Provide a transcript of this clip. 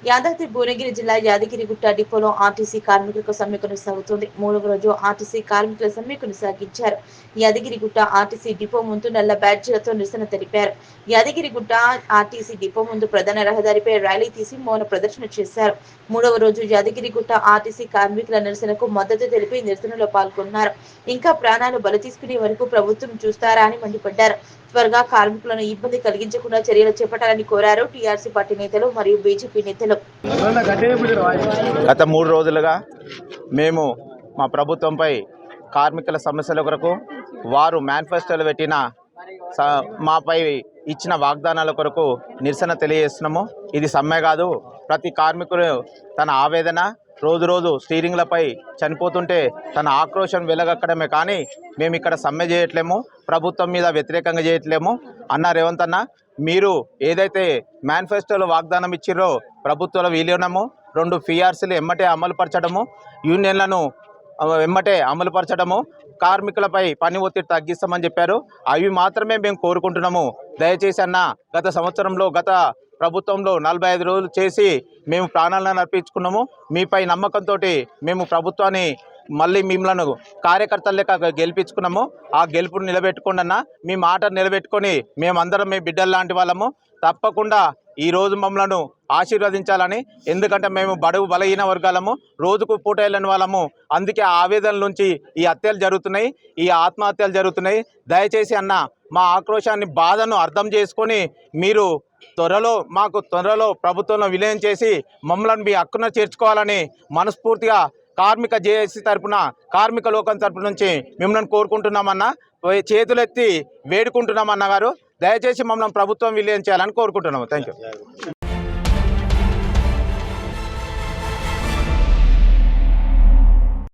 యాదాద్రి భువనగిరి జిల్లా యాదగిరిగుట్ట డిపోలో ఆర్టీసీ కార్మికులకు సమ్మె కొనసాగుతుంది. 3వ రోజు ఆర్టీసీ కార్మికుల సమ్మె కొనసాగించారు. యాదగిరిగుట్ట ఆర్టీసీ డిపో ముందు నల్ల బ్యాడ్జీలతో నిరసన తెలిపారు. యాదగిరిగుట్ట ఆర్టీసీ డిపో ముందు ప్రధాన రహదారిపై ర్యాలీ తీసి మౌన ప్రదర్శన చేశారు. 3వ రోజు యాదగిరిగుట్ట ఆర్టీసీ కార్మికుల నిరసనకు మద్దతు తెలిపి నిరసనలో పాల్గొన్నారు. ఇంకా ప్రాణాలు బలి తీసుకునే వరకు ప్రభుత్వం చూస్తారా అని మండిపడ్డారు. త్వరగా కార్మికులను ఇబ్బంది కలిగించకుండా చర్యలు చేపట్టాలని కోరారు టీఆర్సీ పార్టీ నేతలు మరియు బీజేపీ నేతలు. గత 3 రోజులుగా మేము మా ప్రభుత్వంపై కార్మికుల సమస్యల కొరకు వారు మేనిఫెస్టోలో పెట్టిన మాపై ఇచ్చిన వాగ్దానాల కొరకు నిరసన తెలియజేస్తున్నాము. ఇది సమ్మె కాదు. ప్రతి కార్మికుడు తన ఆవేదన రోజు స్టీరింగ్లపై చనిపోతుంటే తన ఆక్రోశం వెలగక్కడమే కానీ మేము ఇక్కడ సమ్మె చేయట్లేము, ప్రభుత్వం మీద వ్యతిరేకంగా చేయట్లేము. అన్న రేవంత్ అన్న, మీరు ఏదైతే మేనిఫెస్టోలో వాగ్దానం ఇచ్చిరో ప్రభుత్వాల విలీనము, 2 PRCలు ఎమ్మటే అమలుపరచడము, యూనియన్లను ఎమ్మటే అమలుపరచడము, కార్మికులపై పని ఒత్తిడి తగ్గిస్తామని చెప్పారు. అవి మాత్రమే మేము కోరుకుంటున్నాము. దయచేసి అన్న, గత సంవత్సరంలో గత ప్రభుత్వంలో 45 రోజులు చేసి మేము ప్రాణాలను అర్పించుకున్నాము. మీపై నమ్మకంతో మేము ప్రభుత్వాన్ని మళ్ళీ మిమ్మల్ని కార్యకర్తల లెక్క గెలిపించుకున్నాము. ఆ గెలుపును నిలబెట్టుకోండి అన్న. మీ మాట నిలబెట్టుకొని మేమందరం మీ బిడ్డలు లాంటి వాళ్ళము. తప్పకుండా ఈరోజు మమ్మల్ని ఆశీర్వదించాలని, ఎందుకంటే మేము బడుగు బలహీన వర్గాలము, రోజుకు పూట వెళ్ళని వాళ్ళము. అందుకే ఆ ఆవేదన నుంచి ఈ హత్యలు జరుగుతున్నాయి, ఈ ఆత్మహత్యలు జరుగుతున్నాయి. దయచేసి అన్న, మా ఆక్రోశాన్ని, బాధను అర్థం చేసుకొని మీరు త్వరలో ప్రభుత్వంలో విలీనం చేసి మమ్మల్ని మీ హక్కున చేర్చుకోవాలని మనస్ఫూర్తిగా కార్మిక జేఏసీ తరపున, కార్మిక లోకం తరపు నుంచి మిమ్మల్ని కోరుకుంటున్నామన్నా. చేతులెత్తి వేడుకుంటున్నామన్న గారు. దయచేసి మమ్మల్ని ప్రభుత్వం విలీనం చేయాలని కోరుకుంటున్నాము. Thank you.